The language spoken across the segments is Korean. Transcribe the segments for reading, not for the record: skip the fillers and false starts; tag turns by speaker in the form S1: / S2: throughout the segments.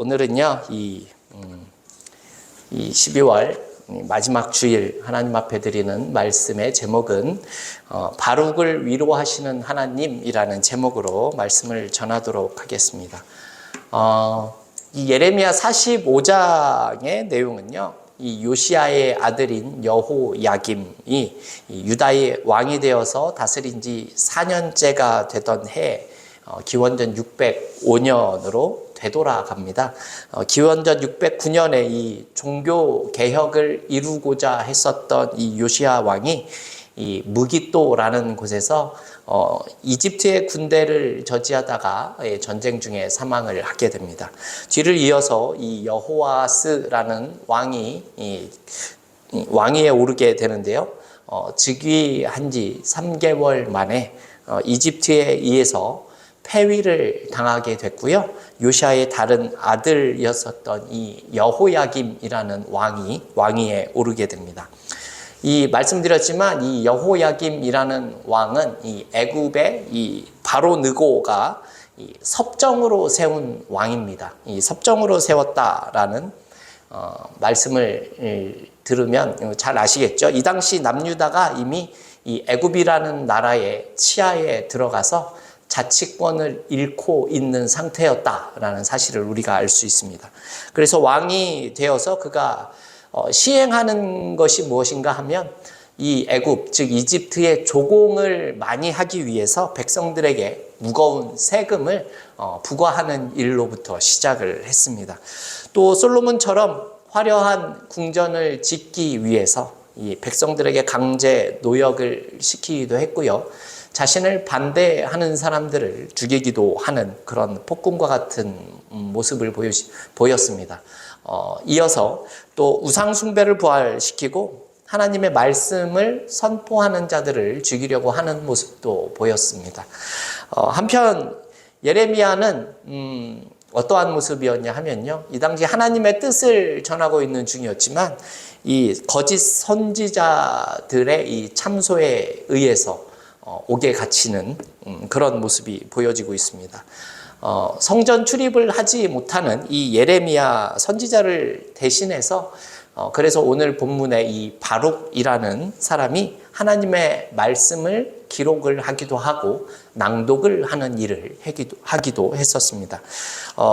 S1: 오늘은요, 이 12월 마지막 주일 하나님 앞에 드리는 말씀의 제목은 바룩을 위로하시는 하나님이라는 제목으로 말씀을 전하도록 하겠습니다. 이 예레미야 45장의 내용은요, 이 요시야의 아들인 여호야김이 유다의 왕이 되어서 다스린 지 4년째가 되던 해 기원전 605년으로 되돌아갑니다. 기원전 609년에 이 종교 개혁을 이루고자 했었던 이 요시야 왕이 이 무기또라는 곳에서 이집트의 군대를 저지하다가 전쟁 중에 사망을 하게 됩니다. 뒤를 이어서 이 여호아스라는 왕이 왕위에 오르게 되는데요. 즉위한 지 3개월 만에 이집트에 의해서 폐위를 당하게 됐고요. 요시야의 다른 아들이었었던 이 여호야김이라는 왕이 왕위에 오르게 됩니다. 이 말씀드렸지만 이 여호야김이라는 왕은 이 애굽의 이 바로 느고가 이 섭정으로 세운 왕입니다. 이 섭정으로 세웠다라는 말씀을 들으면 잘 아시겠죠? 이 당시 남유다가 이미 이 애굽이라는 나라의 치하에 들어가서 자치권을 잃고 있는 상태였다라는 사실을 우리가 알 수 있습니다. 그래서 왕이 되어서 그가 시행하는 것이 무엇인가 하면 이 애굽, 즉 이집트의 조공을 많이 하기 위해서 백성들에게 무거운 세금을 부과하는 일로부터 시작을 했습니다. 또 솔로몬처럼 화려한 궁전을 짓기 위해서 이 백성들에게 강제 노역을 시키기도 했고요. 자신을 반대하는 사람들을 죽이기도 하는 그런 폭군과 같은 모습을 보였습니다. 이어서 또 우상 숭배를 부활시키고 하나님의 말씀을 선포하는 자들을 죽이려고 하는 모습도 보였습니다. 한편 예레미야는 어떠한 모습이었냐 하면요, 이 당시 하나님의 뜻을 전하고 있는 중이었지만 이 거짓 선지자들의 이 참소에 의해서 옥에 갇히는 그런 모습이 보여지고 있습니다. 성전 출입을 하지 못하는 이 예레미야 선지자를 대신해서 그래서 오늘 본문에 이 바룩이라는 사람이 하나님의 말씀을 기록을 하기도 하고 낭독을 하는 일을 하기도 했었습니다.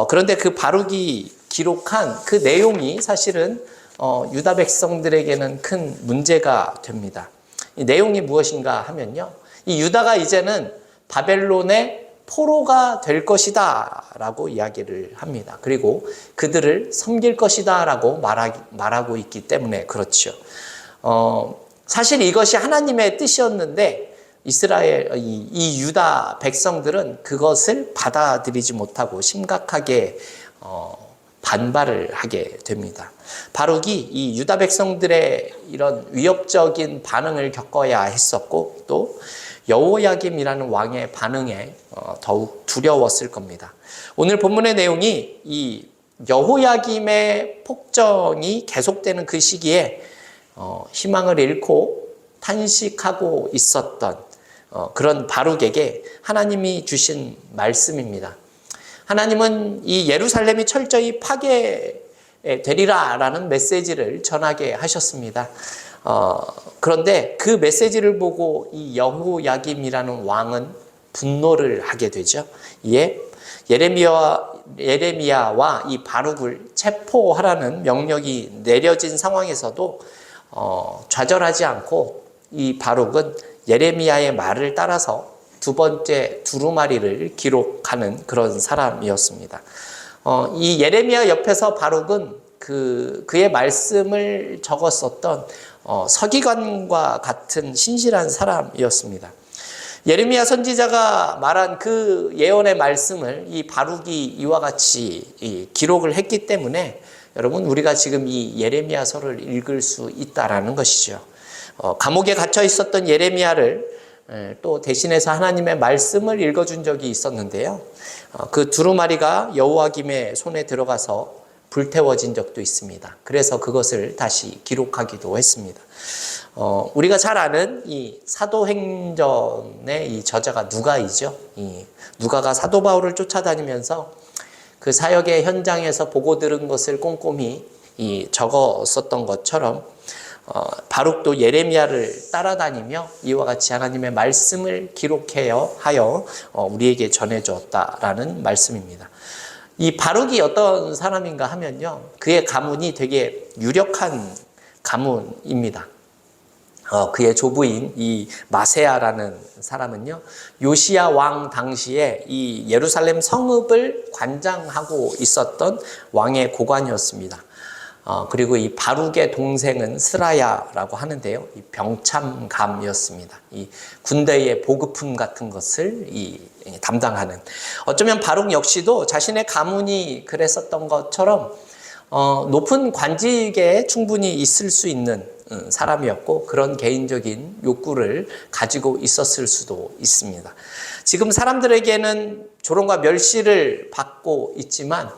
S1: 그런데 그 바룩이 기록한 그 내용이 사실은 유다 백성들에게는 큰 문제가 됩니다. 이 내용이 무엇인가 하면요, 이 유다가 이제는 바벨론의 포로가 될 것이다 라고 이야기를 합니다. 그리고 그들을 섬길 것이다 라고 말하고 있기 때문에 그렇죠. 사실 이것이 하나님의 뜻이었는데 이 유다 백성들은 그것을 받아들이지 못하고 심각하게 반발을 하게 됩니다. 바룩이 이 유다 백성들의 이런 위협적인 반응을 겪어야 했었고 또 여호야김이라는 왕의 반응에 더욱 두려웠을 겁니다. 오늘 본문의 내용이 이 여호야김의 폭정이 계속되는 그 시기에 희망을 잃고 탄식하고 있었던 그런 바룩에게 하나님이 주신 말씀입니다. 하나님은 이 예루살렘이 철저히 파괴되리라라는 메시지를 전하게 하셨습니다. 그런데 그 메시지를 보고 이 여호야김이라는 왕은 분노를 하게 되죠. 이에 예레미야와 이 바룩을 체포하라는 명령이 내려진 상황에서도 좌절하지 않고 이 바룩은 예레미야의 말을 따라서 두 번째 두루마리를 기록하는 그런 사람이었습니다. 이 예레미야 옆에서 바룩은 그의 말씀을 적었었던 서기관과 같은 신실한 사람이었습니다. 예레미야 선지자가 말한 그 예언의 말씀을 이 바룩이 이와 같이 기록을 했기 때문에 여러분 우리가 지금 이 예레미야서를 읽을 수 있다라는 것이죠. 감옥에 갇혀 있었던 예레미야를 또 대신해서 하나님의 말씀을 읽어준 적이 있었는데요. 그 두루마리가 여호야김의 손에 들어가서 불태워진 적도 있습니다. 그래서 그것을 다시 기록하기도 했습니다. 우리가 잘 아는 이 사도행전의 이 저자가 누가이죠. 이 누가가 사도 바울을 쫓아다니면서 그 사역의 현장에서 보고 들은 것을 꼼꼼히 적었었던 것처럼 바룩도 예레미야를 따라다니며 이와 같이 하나님의 말씀을 하여 우리에게 전해주었다라는 말씀입니다. 이 바룩이 어떤 사람인가 하면요, 그의 가문이 되게 유력한 가문입니다. 그의 조부인 이 마세야라는 사람은요, 요시야 왕 당시에 이 예루살렘 성읍을 관장하고 있었던 왕의 고관이었습니다. 그리고 이 바룩의 동생은 스라야라고 하는데요, 이 병참감이었습니다. 이 군대의 보급품 같은 것을 담당하는. 어쩌면 바룩 역시도 자신의 가문이 그랬었던 것처럼 높은 관직에 충분히 있을 수 있는 사람이었고, 그런 개인적인 욕구를 가지고 있었을 수도 있습니다. 지금 사람들에게는 조롱과 멸시를 받고 있지만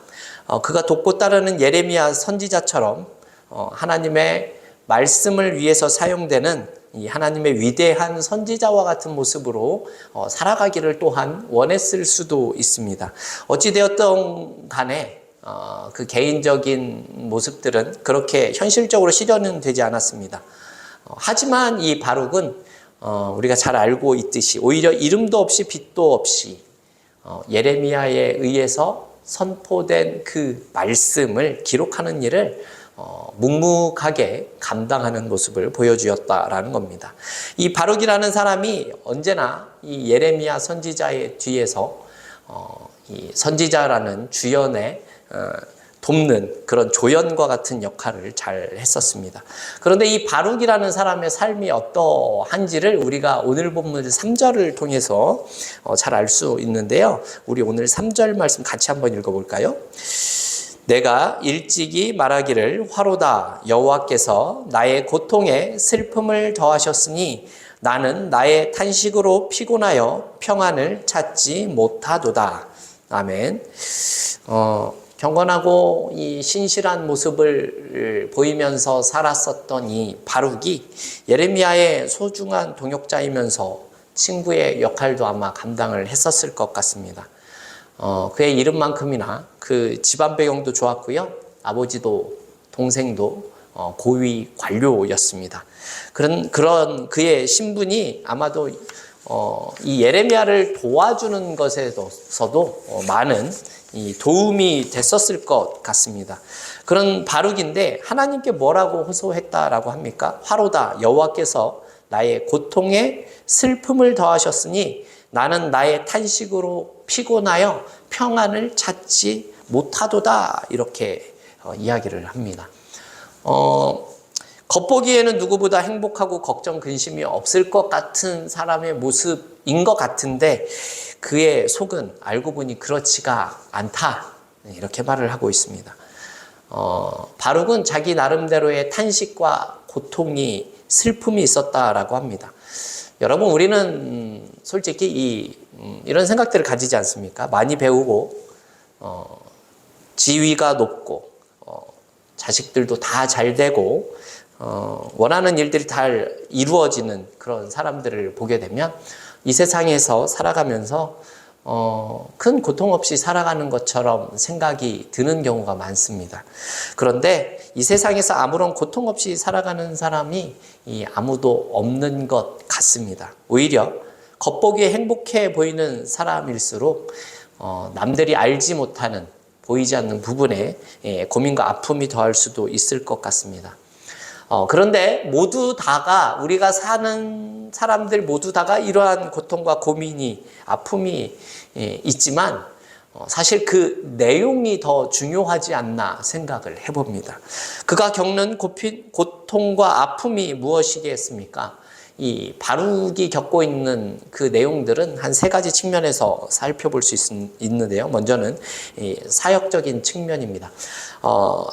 S1: 그가 돕고 따르는 예레미야 선지자처럼 하나님의 말씀을 위해서 사용되는 이 하나님의 위대한 선지자와 같은 모습으로 살아가기를 또한 원했을 수도 있습니다. 어찌되었든 간에 그 개인적인 모습들은 그렇게 현실적으로 실현은 되지 않았습니다. 하지만 이 바룩은 우리가 잘 알고 있듯이 오히려 이름도 없이 빛도 없이 예레미야에 의해서 선포된 그 말씀을 기록하는 일을 묵묵하게 감당하는 모습을 보여주었다라는 겁니다. 이 바룩이라는 사람이 언제나 이 예레미야 선지자의 뒤에서 이 선지자라는 주연의 돕는 그런 조연과 같은 역할을 잘 했었습니다. 그런데 이 바룩이라는 사람의 삶이 어떠한지를 우리가 오늘 본문 3절을 통해서 잘 알 수 있는데요. 우리 오늘 3절 말씀 같이 한번 읽어볼까요? 내가 일찍이 말하기를 화로다, 여호와께서 나의 고통에 슬픔을 더하셨으니 나는 나의 탄식으로 피곤하여 평안을 찾지 못하도다. 아멘. 경건하고 이 신실한 모습을 보이면서 살았었던 이 바룩이 예레미야의 소중한 동역자이면서 친구의 역할도 아마 감당을 했었을 것 같습니다. 그의 이름만큼이나 그 집안 배경도 좋았고요. 아버지도 동생도 고위 관료였습니다. 그런 그의 신분이 아마도 이 예레미야를 도와주는 것에서도 많은 이 도움이 됐었을 것 같습니다. 그런 바룩인데 하나님께 뭐라고 호소했다라고 합니까? 화로다, 여호와께서 나의 고통에 슬픔을 더하셨으니 나는 나의 탄식으로 피곤하여 평안을 찾지 못하도다, 이렇게 이야기를 합니다. 겉보기에는 누구보다 행복하고 걱정 근심이 없을 것 같은 사람의 모습인 것 같은데 그의 속은 알고 보니 그렇지가 않다, 이렇게 말을 하고 있습니다. 바룩은 자기 나름대로의 탄식과 고통이 슬픔이 있었다라고 합니다. 여러분, 우리는 솔직히 이런 생각들을 가지지 않습니까? 많이 배우고 지위가 높고 자식들도 다 잘 되고 원하는 일들이 잘 이루어지는 그런 사람들을 보게 되면 이 세상에서 살아가면서 큰 고통 없이 살아가는 것처럼 생각이 드는 경우가 많습니다. 그런데 이 세상에서 아무런 고통 없이 살아가는 사람이 아무도 없는 것 같습니다. 오히려 겉보기에 행복해 보이는 사람일수록 남들이 알지 못하는, 보이지 않는 부분에 고민과 아픔이 더할 수도 있을 것 같습니다. 그런데 모두 다가, 우리가 사는 사람들 모두 다가 이러한 고통과 고민이, 아픔이 있지만 사실 그 내용이 더 중요하지 않나 생각을 해봅니다. 그가 겪는 고통과 아픔이 무엇이겠습니까? 이 바룩이 겪고 있는 그 내용들은 한 3가지 측면에서 살펴볼 수 있는데요. 먼저는 사역적인 측면입니다.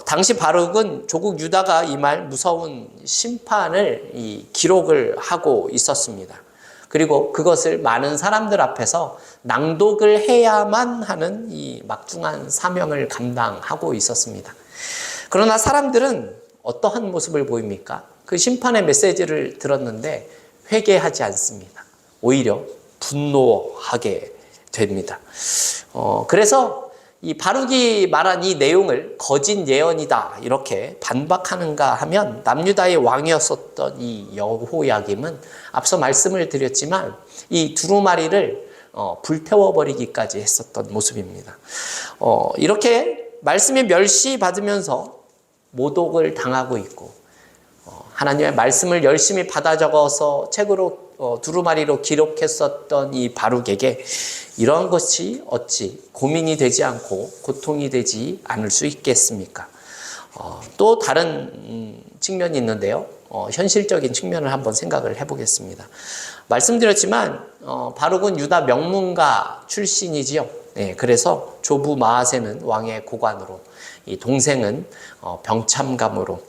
S1: 당시 바룩은 조국 유다가 임할 무서운 심판을 기록을 하고 있었습니다. 그리고 그것을 많은 사람들 앞에서 낭독을 해야만 하는 이 막중한 사명을 감당하고 있었습니다. 그러나 사람들은 어떠한 모습을 보입니까? 그 심판의 메시지를 들었는데 회개하지 않습니다. 오히려 분노하게 됩니다. 그래서 이 바룩이 말한 이 내용을 거짓 예언이다 이렇게 반박하는가 하면 남유다의 왕이었었던 이 여호야김은 앞서 말씀을 드렸지만 이 두루마리를 불태워버리기까지 했었던 모습입니다. 이렇게 말씀에 멸시받으면서 모독을 당하고 있고 하나님의 말씀을 열심히 받아 적어서 책으로 두루마리로 기록했었던 이 바룩에게 이러한 것이 어찌 고민이 되지 않고 고통이 되지 않을 수 있겠습니까? 또 다른 측면이 있는데요. 현실적인 측면을 한번 생각을 해보겠습니다. 말씀드렸지만 바룩은 유다 명문가 출신이지요. 네, 그래서 조부 마아세는 왕의 고관으로, 이 동생은 병참감으로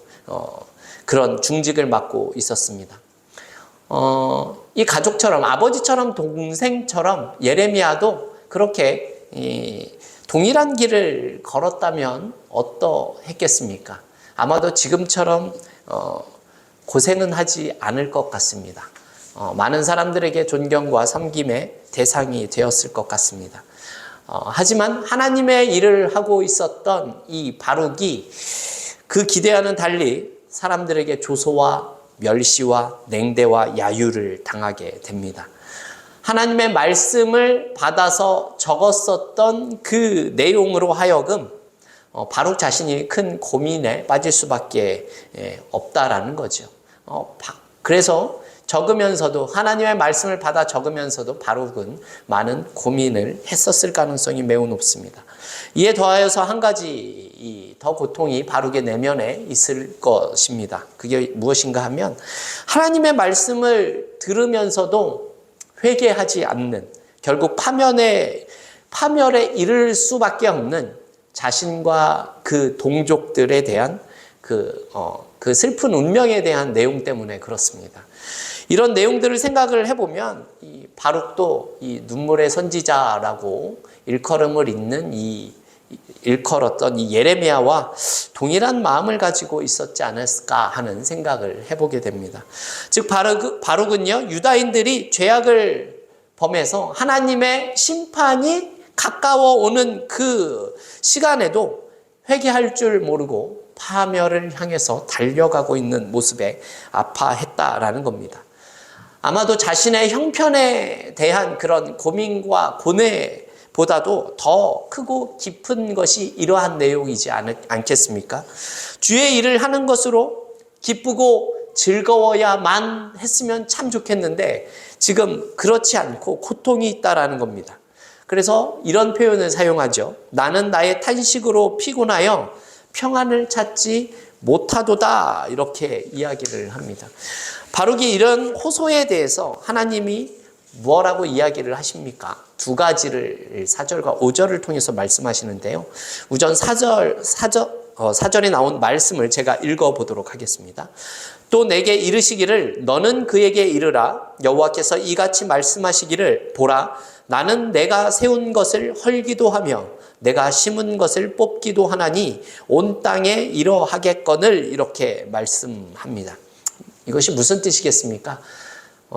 S1: 그런 중직을 맡고 있었습니다. 이 가족처럼, 아버지처럼 동생처럼 예레미야도 그렇게 동일한 길을 걸었다면 어떠했겠습니까? 아마도 지금처럼 고생은 하지 않을 것 같습니다. 많은 사람들에게 존경과 섬김의 대상이 되었을 것 같습니다. 하지만 하나님의 일을 하고 있었던 이 바룩이 그 기대와는 달리 사람들에게 조소와 멸시와 냉대와 야유를 당하게 됩니다. 하나님의 말씀을 받아서 적었었던 그 내용으로 하여금 바룩 자신이 큰 고민에 빠질 수밖에 없다라는 거죠. 그래서 적으면서도, 하나님의 말씀을 받아 적으면서도 바룩은 많은 고민을 했었을 가능성이 매우 높습니다. 이에 더하여서 한 가지 더 고통이 바룩의 내면에 있을 것입니다. 그게 무엇인가 하면 하나님의 말씀을 들으면서도 회개하지 않는, 결국 파멸에 이를 수밖에 없는 자신과 그 동족들에 대한 그 슬픈 운명에 대한 내용 때문에 그렇습니다. 이런 내용들을 생각을 해보면 이 바룩도 이 눈물의 선지자라고 일컬음을 잇는 일컬었던 이 예레미야와 동일한 마음을 가지고 있었지 않았을까 하는 생각을 해보게 됩니다. 즉 바룩은요, 유다인들이 죄악을 범해서 하나님의 심판이 가까워 오는 그 시간에도 회개할 줄 모르고 파멸을 향해서 달려가고 있는 모습에 아파했다라는 겁니다. 아마도 자신의 형편에 대한 그런 고민과 고뇌보다도 더 크고 깊은 것이 이러한 내용이지 않겠습니까? 주의 일을 하는 것으로 기쁘고 즐거워야만 했으면 참 좋겠는데 지금 그렇지 않고 고통이 있다라는 겁니다. 그래서 이런 표현을 사용하죠. 나는 나의 탄식으로 피곤하여 평안을 찾지 못하도다, 이렇게 이야기를 합니다. 바룩이 이런 호소에 대해서 하나님이 뭐라고 이야기를 하십니까? 두 가지를 4절과 5절을 통해서 말씀하시는데요. 우선 4절에 나온 말씀을 제가 읽어보도록 하겠습니다. 또 내게 이르시기를 너는 그에게 이르라. 여호와께서 이같이 말씀하시기를 보라. 나는 내가 세운 것을 헐기도 하며 내가 심은 것을 뽑기도 하나니 온 땅에 이러하겠거늘, 이렇게 말씀합니다. 이것이 무슨 뜻이겠습니까?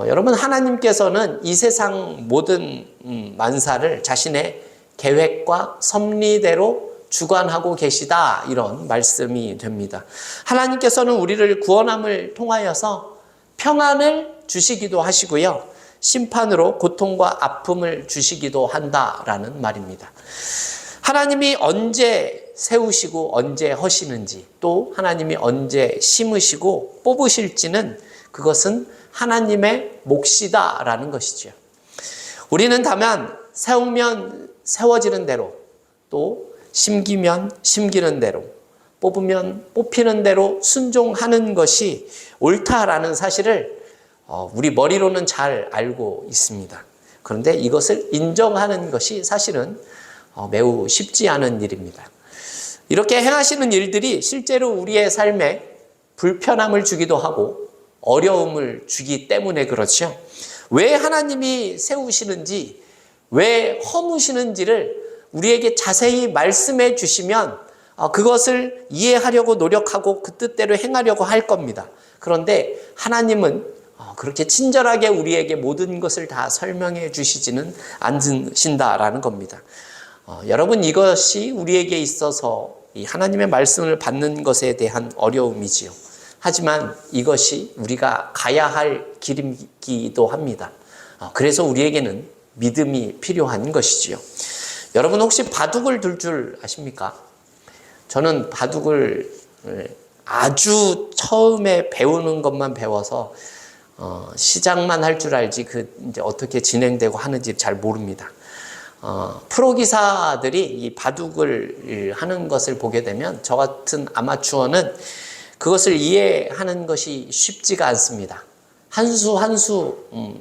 S1: 여러분, 하나님께서는 이 세상 모든 만사를 자신의 계획과 섭리대로 주관하고 계시다, 이런 말씀이 됩니다. 하나님께서는 우리를 구원함을 통하여서 평안을 주시기도 하시고요, 심판으로 고통과 아픔을 주시기도 한다라는 말입니다. 하나님이 언제 세우시고 언제 허시는지, 또 하나님이 언제 심으시고 뽑으실지는 그것은 하나님의 몫이다라는 것이죠. 우리는 다만 세우면 세워지는 대로, 또 심기면 심기는 대로, 뽑으면 뽑히는 대로 순종하는 것이 옳다라는 사실을 우리 머리로는 잘 알고 있습니다. 그런데 이것을 인정하는 것이 사실은 매우 쉽지 않은 일입니다. 이렇게 행하시는 일들이 실제로 우리의 삶에 불편함을 주기도 하고 어려움을 주기 때문에 그렇죠. 왜 하나님이 세우시는지, 왜 허무시는지를 우리에게 자세히 말씀해 주시면 그것을 이해하려고 노력하고 그 뜻대로 행하려고 할 겁니다. 그런데 하나님은 그렇게 친절하게 우리에게 모든 것을 다 설명해 주시지는 않으신다라는 겁니다. 여러분, 이것이 우리에게 있어서 이 하나님의 말씀을 받는 것에 대한 어려움이지요. 하지만 이것이 우리가 가야 할 길이기도 합니다. 그래서 우리에게는 믿음이 필요한 것이지요. 여러분, 혹시 바둑을 둘 줄 아십니까? 저는 바둑을 아주 처음에 배우는 것만 배워서 시작만 할 줄 알지 이제 어떻게 진행되고 하는지 잘 모릅니다. 프로 기사들이 이 바둑을 하는 것을 보게 되면 저 같은 아마추어는 그것을 이해하는 것이 쉽지가 않습니다. 한 수 한 수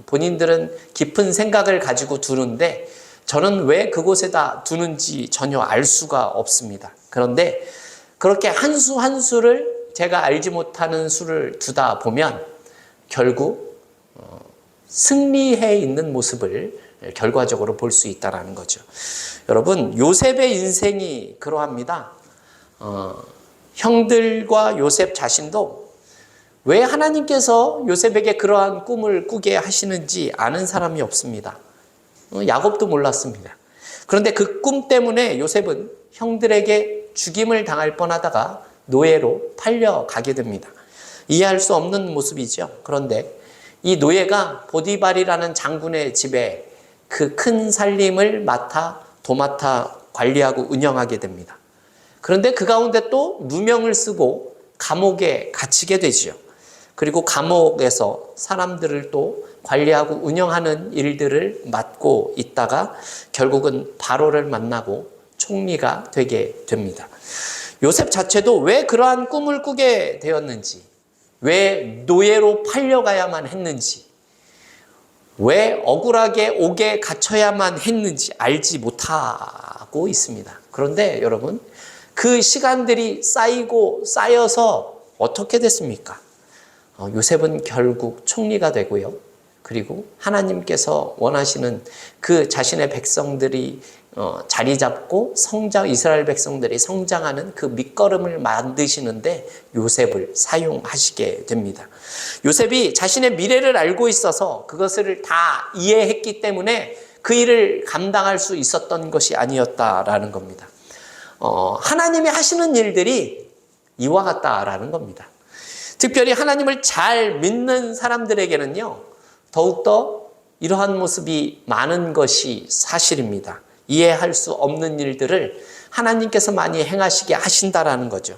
S1: 본인들은 깊은 생각을 가지고 두는데 저는 왜 그곳에다 두는지 전혀 알 수가 없습니다. 그런데 그렇게 한 수 한 수를 제가 알지 못하는 수를 두다 보면 결국 승리해 있는 모습을 결과적으로 볼 수 있다는 거죠. 여러분, 요셉의 인생이 그러합니다. 형들과 요셉 자신도 왜 하나님께서 요셉에게 그러한 꿈을 꾸게 하시는지 아는 사람이 없습니다. 야곱도 몰랐습니다. 그런데 그 꿈 때문에 요셉은 형들에게 죽임을 당할 뻔하다가 노예로 팔려가게 됩니다. 이해할 수 없는 모습이죠. 그런데 이 노예가 보디발이라는 장군의 집에 그 큰 살림을 도맡아 관리하고 운영하게 됩니다. 그런데 그 가운데 또 누명을 쓰고 감옥에 갇히게 되지요. 그리고 감옥에서 사람들을 또 관리하고 운영하는 일들을 맡고 있다가 결국은 바로를 만나고 총리가 되게 됩니다. 요셉 자체도 왜 그러한 꿈을 꾸게 되었는지, 왜 노예로 팔려가야만 했는지, 왜 억울하게 옥에 갇혀야만 했는지 알지 못하고 있습니다. 그런데 여러분, 그 시간들이 쌓여서 어떻게 됐습니까? 요셉은 결국 총리가 되고요. 그리고 하나님께서 원하시는 그 자신의 백성들이 자리 잡고 이스라엘 백성들이 성장하는 그 밑거름을 만드시는데 요셉을 사용하시게 됩니다. 요셉이 자신의 미래를 알고 있어서 그것을 다 이해했기 때문에 그 일을 감당할 수 있었던 것이 아니었다라는 겁니다. 하나님이 하시는 일들이 이와 같다라는 겁니다. 특별히 하나님을 잘 믿는 사람들에게는요, 더욱더 이러한 모습이 많은 것이 사실입니다. 이해할 수 없는 일들을 하나님께서 많이 행하시게 하신다라는 거죠.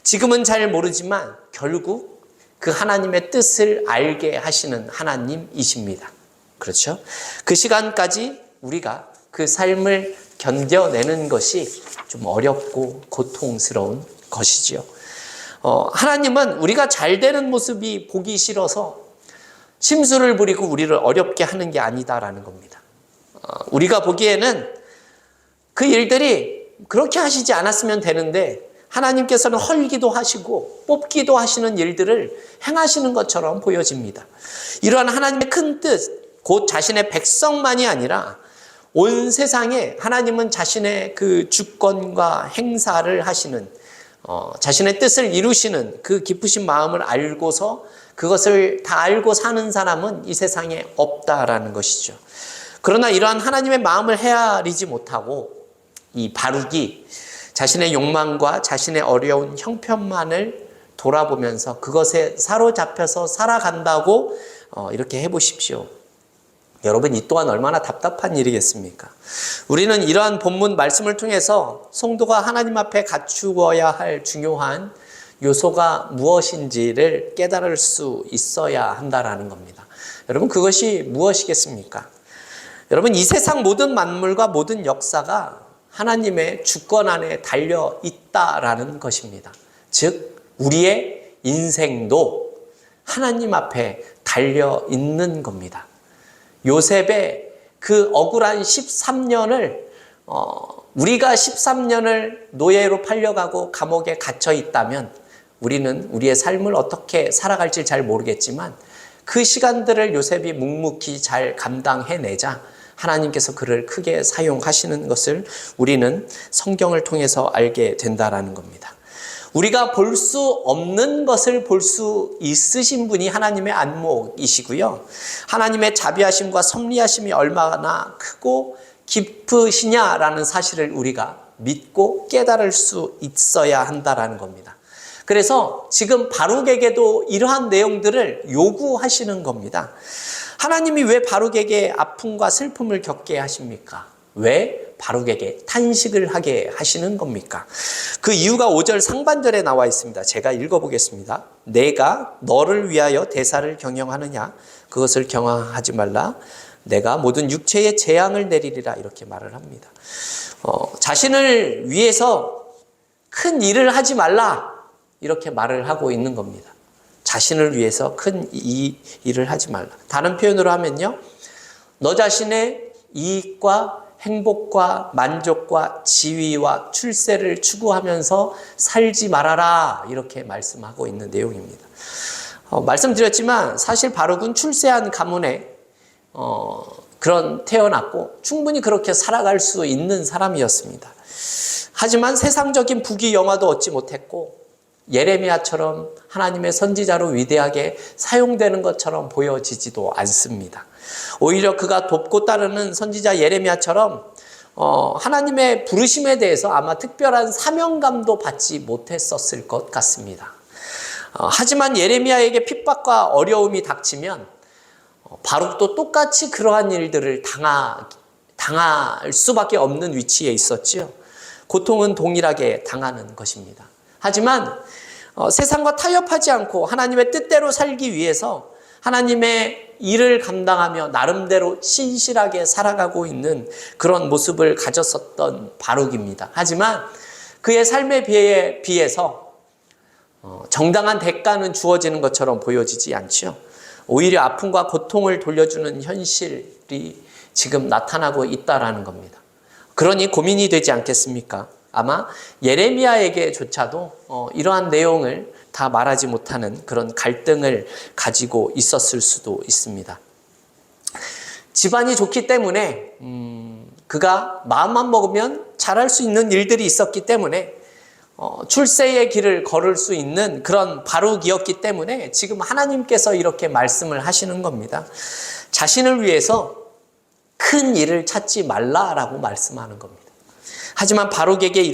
S1: 지금은 잘 모르지만 결국 그 하나님의 뜻을 알게 하시는 하나님이십니다. 그렇죠? 그 시간까지 우리가 그 삶을 견뎌내는 것이 좀 어렵고 고통스러운 것이지요. 하나님은 우리가 잘 되는 모습이 보기 싫어서 심술을 부리고 우리를 어렵게 하는 게 아니다라는 겁니다. 우리가 보기에는 그 일들이 그렇게 하시지 않았으면 되는데 하나님께서는 헐기도 하시고 뽑기도 하시는 일들을 행하시는 것처럼 보여집니다. 이러한 하나님의 큰 뜻, 곧 자신의 백성만이 아니라 온 세상에 하나님은 자신의 그 주권과 행사를 하시는 자신의 뜻을 이루시는 그 깊으신 마음을 알고서 그것을 다 알고 사는 사람은 이 세상에 없다라는 것이죠. 그러나 이러한 하나님의 마음을 헤아리지 못하고 이 바룩이 자신의 욕망과 자신의 어려운 형편만을 돌아보면서 그것에 사로잡혀서 살아간다고 이렇게 해보십시오. 여러분, 이 또한 얼마나 답답한 일이겠습니까? 우리는 이러한 본문 말씀을 통해서 성도가 하나님 앞에 갖추어야 할 중요한 요소가 무엇인지를 깨달을 수 있어야 한다라는 겁니다. 여러분, 그것이 무엇이겠습니까? 여러분, 이 세상 모든 만물과 모든 역사가 하나님의 주권 안에 달려 있다라는 것입니다. 즉, 우리의 인생도 하나님 앞에 달려 있는 겁니다. 요셉의 그 억울한 13년을 우리가 13년을 노예로 팔려가고 감옥에 갇혀 있다면 우리는 우리의 삶을 어떻게 살아갈지 잘 모르겠지만 그 시간들을 요셉이 묵묵히 잘 감당해내자 하나님께서 그를 크게 사용하시는 것을 우리는 성경을 통해서 알게 된다라는 겁니다. 우리가 볼 수 없는 것을 볼 수 있으신 분이 하나님의 안목이시고요. 하나님의 자비하심과 섭리하심이 얼마나 크고 깊으시냐라는 사실을 우리가 믿고 깨달을 수 있어야 한다라는 겁니다. 그래서 지금 바룩에게도 이러한 내용들을 요구하시는 겁니다. 하나님이 왜 바룩에게 아픔과 슬픔을 겪게 하십니까? 왜 바룩에게 탄식을 하게 하시는 겁니까? 그 이유가 5절 상반절에 나와 있습니다. 제가 읽어보겠습니다. 내가 너를 위하여 대사를 경영하느냐? 그것을 경영하지 말라. 내가 모든 육체의 재앙을 내리리라. 이렇게 말을 합니다. 자신을 위해서 큰 일을 하지 말라. 이렇게 말을 하고 있는 겁니다. 자신을 위해서 큰 일을 하지 말라. 다른 표현으로 하면요, 너 자신의 이익과 행복과 만족과 지위와 출세를 추구하면서 살지 말아라. 이렇게 말씀하고 있는 내용입니다. 말씀드렸지만 사실 바룩은 출세한 가문에 태어났고 충분히 그렇게 살아갈 수 있는 사람이었습니다. 하지만 세상적인 부귀 영화도 얻지 못했고 예레미야처럼 하나님의 선지자로 위대하게 사용되는 것처럼 보여지지도 않습니다. 오히려 그가 돕고 따르는 선지자 예레미야처럼 하나님의 부르심에 대해서 아마 특별한 사명감도 받지 못했었을 것 같습니다. 하지만 예레미야에게 핍박과 어려움이 닥치면 바룩도 똑같이 그러한 일들을 당할 수밖에 없는 위치에 있었죠. 고통은 동일하게 당하는 것입니다. 하지만 세상과 타협하지 않고 하나님의 뜻대로 살기 위해서 하나님의 일을 감당하며 나름대로 신실하게 살아가고 있는 그런 모습을 가졌었던 바룩입니다. 하지만 그의 삶에 비해서 정당한 대가는 주어지는 것처럼 보여지지 않죠. 오히려 아픔과 고통을 돌려주는 현실이 지금 나타나고 있다라는 겁니다. 그러니 고민이 되지 않겠습니까? 아마 예레미야에게조차도 이러한 내용을 다 말하지 못하는 그런 갈등을 가지고 있었을 수도 있습니다. 집안이 좋기 때문에 그가 마음만 먹으면 잘할 수 있는 일들이 있었기 때문에 출세의 길을 걸을 수 있는 그런 바룩이었기 때문에 지금 하나님께서 이렇게 말씀을 하시는 겁니다. 자신을 위해서 큰 일을 찾지 말라라고 말씀하는 겁니다. 하지만 바룩에게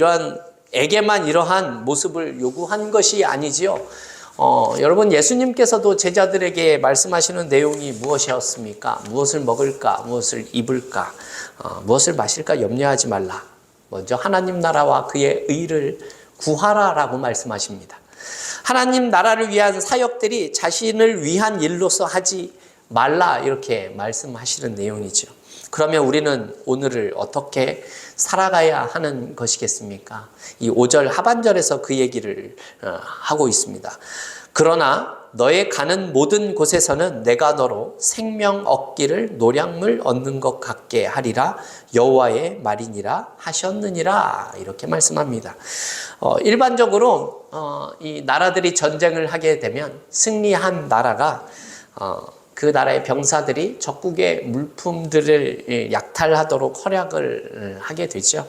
S1: 에게만 이러한 모습을 요구한 것이 아니지요. 여러분, 예수님께서도 제자들에게 말씀하시는 내용이 무엇이었습니까? 무엇을 먹을까? 무엇을 입을까? 무엇을 마실까? 염려하지 말라. 먼저 하나님 나라와 그의 의를 구하라라고 말씀하십니다. 하나님 나라를 위한 사역들이 자신을 위한 일로서 하지 말라 이렇게 말씀하시는 내용이죠. 그러면 우리는 오늘을 어떻게 살아가야 하는 것이겠습니까? 이 5절 하반절에서 그 얘기를 하고 있습니다. 그러나 너의 가는 모든 곳에서는 내가 너로 생명 얻기를 노량물 얻는 것 같게 하리라 여호와의 말이니라 하셨느니라 이렇게 말씀합니다. 일반적으로 이 나라들이 전쟁을 하게 되면 승리한 나라가 그 나라의 병사들이 적국의 물품들을 약탈하도록 허락을 하게 되죠.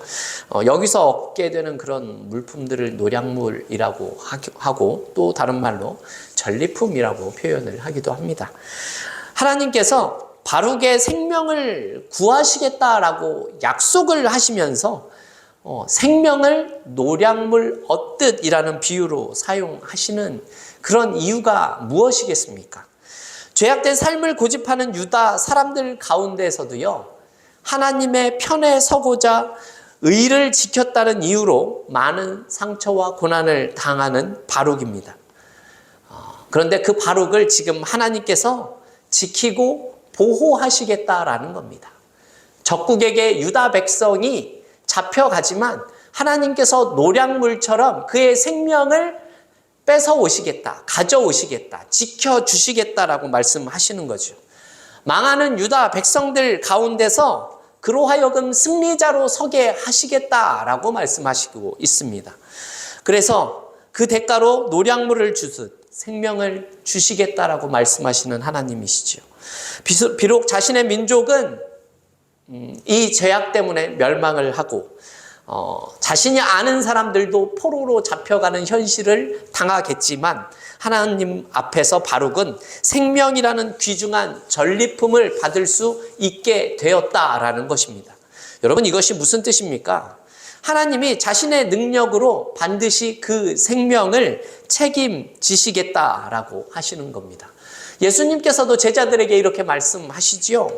S1: 여기서 얻게 되는 그런 물품들을 노량물이라고 하고 또 다른 말로 전리품이라고 표현을 하기도 합니다. 하나님께서 바룩의 생명을 구하시겠다라고 약속을 하시면서 생명을 노량물 얻듯이라는 비유로 사용하시는 그런 이유가 무엇이겠습니까? 죄악된 삶을 고집하는 유다 사람들 가운데서도요, 하나님의 편에 서고자 의를 지켰다는 이유로 많은 상처와 고난을 당하는 바룩입니다. 그런데 그 바룩을 지금 하나님께서 지키고 보호하시겠다라는 겁니다. 적국에게 유다 백성이 잡혀가지만 하나님께서 노량물처럼 그의 생명을 뺏어 오시겠다, 가져오시겠다, 지켜주시겠다라고 말씀하시는 거죠. 망하는 유다 백성들 가운데서 그로 하여금 승리자로 서게 하시겠다라고 말씀하시고 있습니다. 그래서 그 대가로 노량물을 주듯 생명을 주시겠다라고 말씀하시는 하나님이시죠. 비록 자신의 민족은 이 죄악 때문에 멸망을 하고 자신이 아는 사람들도 포로로 잡혀가는 현실을 당하겠지만 하나님 앞에서 바룩은 생명이라는 귀중한 전리품을 받을 수 있게 되었다라는 것입니다. 여러분, 이것이 무슨 뜻입니까? 하나님이 자신의 능력으로 반드시 그 생명을 책임지시겠다라고 하시는 겁니다. 예수님께서도 제자들에게 이렇게 말씀하시지요.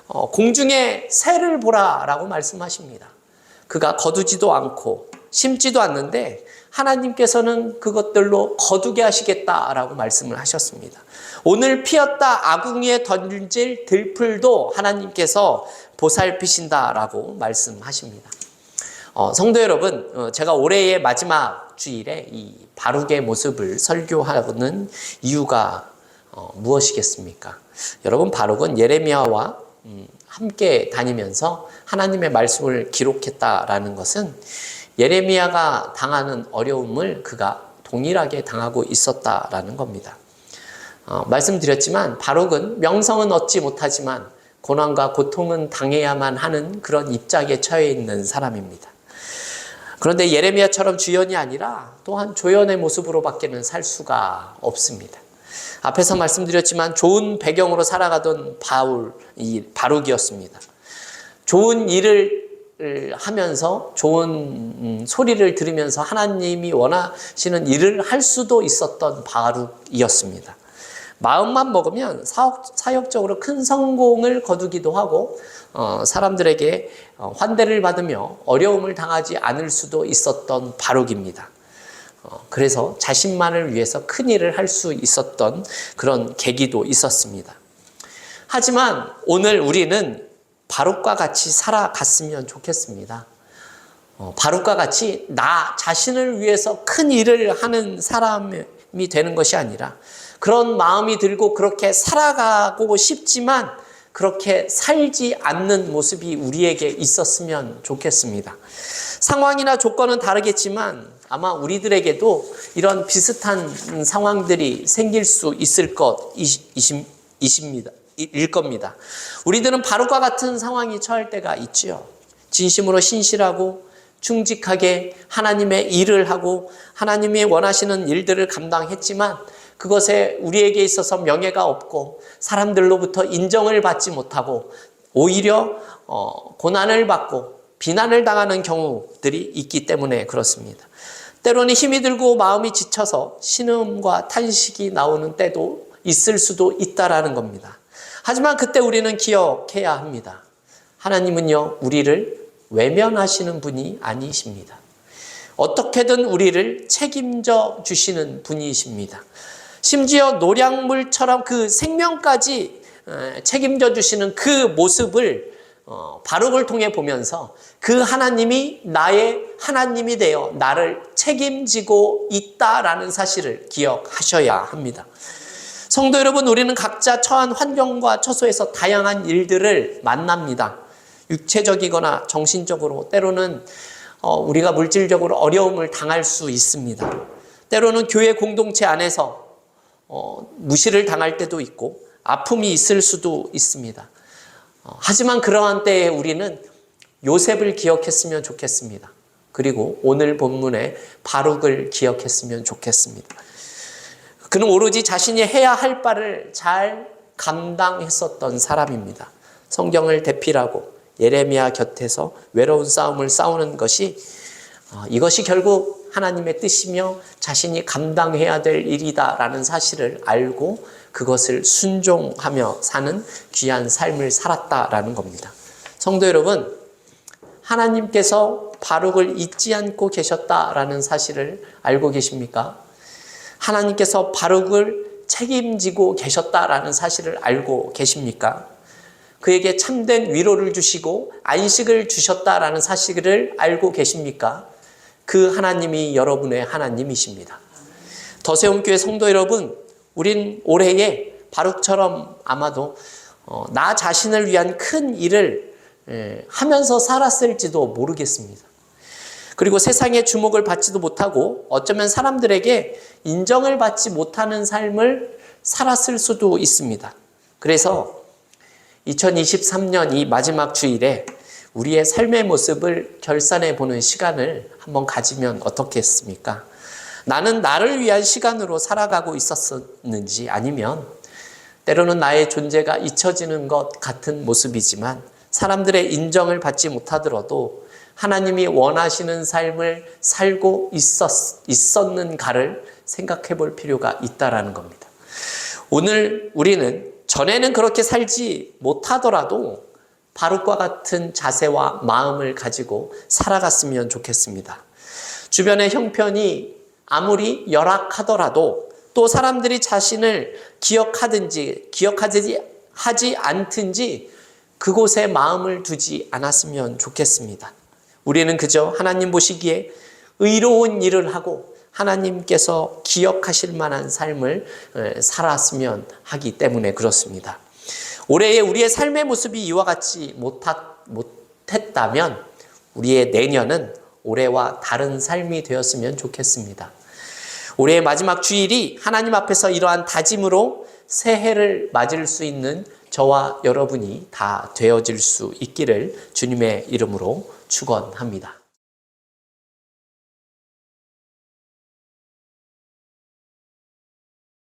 S1: 공중의 새를 보라라고 말씀하십니다. 그가 거두지도 않고 심지도 않는데 하나님께서는 그것들로 거두게 하시겠다라고 말씀을 하셨습니다. 오늘 피었다 아궁이에 던질 들풀도 하나님께서 보살피신다라고 말씀하십니다. 성도 여러분, 제가 올해의 마지막 주일에 이 바룩의 모습을 설교하는 이유가 무엇이겠습니까? 여러분, 바룩은 예레미야와 함께 다니면서 하나님의 말씀을 기록했다라는 것은 예레미야가 당하는 어려움을 그가 동일하게 당하고 있었다라는 겁니다. 말씀드렸지만 바룩은 명성은 얻지 못하지만 고난과 고통은 당해야만 하는 그런 입장에 처해 있는 사람입니다. 그런데 예레미야처럼 주연이 아니라 또한 조연의 모습으로 밖에는 살 수가 없습니다. 앞에서 말씀드렸지만 좋은 배경으로 살아가던 바룩이었습니다. 좋은 일을 하면서 좋은 소리를 들으면서 하나님이 원하시는 일을 할 수도 있었던 바룩이었습니다. 마음만 먹으면 사역적으로 큰 성공을 거두기도 하고 사람들에게 환대를 받으며 어려움을 당하지 않을 수도 있었던 바룩입니다. 그래서 자신만을 위해서 큰 일을 할 수 있었던 그런 계기도 있었습니다. 하지만 오늘 우리는 바룩과 같이 살아갔으면 좋겠습니다. 바룩과 같이 나 자신을 위해서 큰 일을 하는 사람이 되는 것이 아니라 그런 마음이 들고 그렇게 살아가고 싶지만 그렇게 살지 않는 모습이 우리에게 있었으면 좋겠습니다. 상황이나 조건은 다르겠지만 아마 우리들에게도 이런 비슷한 상황들이 생길 수 있을 일 겁니다. 우리들은 바룩과 같은 상황이 처할 때가 있지요. 진심으로 신실하고 충직하게 하나님의 일을 하고 하나님이 원하시는 일들을 감당했지만 그것에 우리에게 있어서 명예가 없고 사람들로부터 인정을 받지 못하고 오히려 고난을 받고 비난을 당하는 경우들이 있기 때문에 그렇습니다. 때로는 힘이 들고 마음이 지쳐서 신음과 탄식이 나오는 때도 있을 수도 있다라는 겁니다. 하지만 그때 우리는 기억해야 합니다. 하나님은요, 우리를 외면하시는 분이 아니십니다. 어떻게든 우리를 책임져 주시는 분이십니다. 심지어 노량물처럼 그 생명까지 책임져 주시는 그 모습을 바룩을 통해 보면서 그 하나님이 나의 하나님이 되어 나를 책임지고 있다라는 사실을 기억하셔야 합니다. 성도 여러분, 우리는 각자 처한 환경과 처소에서 다양한 일들을 만납니다. 육체적이거나 정신적으로 때로는 우리가 물질적으로 어려움을 당할 수 있습니다. 때로는 교회 공동체 안에서 무시를 당할 때도 있고 아픔이 있을 수도 있습니다. 하지만 그러한 때에 우리는 요셉을 기억했으면 좋겠습니다. 그리고 오늘 본문의 바룩을 기억했으면 좋겠습니다. 그는 오로지 자신이 해야 할 바를 잘 감당했었던 사람입니다. 성경을 대필하고 예레미야 곁에서 외로운 싸움을 싸우는 것이 이것이 결국 하나님의 뜻이며 자신이 감당해야 될 일이다라는 사실을 알고 그것을 순종하며 사는 귀한 삶을 살았다라는 겁니다. 성도 여러분, 하나님께서 바룩을 잊지 않고 계셨다라는 사실을 알고 계십니까? 하나님께서 바룩을 책임지고 계셨다라는 사실을 알고 계십니까? 그에게 참된 위로를 주시고 안식을 주셨다라는 사실을 알고 계십니까? 그 하나님이 여러분의 하나님이십니다. 더세움교회 성도 여러분, 우린 올해에 바룩처럼 아마도 나 자신을 위한 큰 일을 하면서 살았을지도 모르겠습니다. 그리고 세상의 주목을 받지도 못하고 어쩌면 사람들에게 인정을 받지 못하는 삶을 살았을 수도 있습니다. 그래서 2023년 이 마지막 주일에 우리의 삶의 모습을 결산해 보는 시간을 한번 가지면 어떻겠습니까? 나는 나를 위한 시간으로 살아가고 있었는지 아니면 때로는 나의 존재가 잊혀지는 것 같은 모습이지만 사람들의 인정을 받지 못하더라도 하나님이 원하시는 삶을 살고 있었는가를 생각해 볼 필요가 있다라는 겁니다. 오늘 우리는 전에는 그렇게 살지 못하더라도 바룩과 같은 자세와 마음을 가지고 살아갔으면 좋겠습니다. 주변의 형편이 아무리 열악하더라도 또 사람들이 자신을 기억하지 않든지 그곳에 마음을 두지 않았으면 좋겠습니다. 우리는 그저 하나님 보시기에 의로운 일을 하고 하나님께서 기억하실 만한 삶을 살았으면 하기 때문에 그렇습니다. 올해의 우리의 삶의 모습이 이와 같지 못했다면 우리의 내년은 올해와 다른 삶이 되었으면 좋겠습니다. 올해의 마지막 주일이 하나님 앞에서 이러한 다짐으로 새해를 맞을 수 있는 저와 여러분이 다 되어질 수 있기를 주님의 이름으로 축원합니다.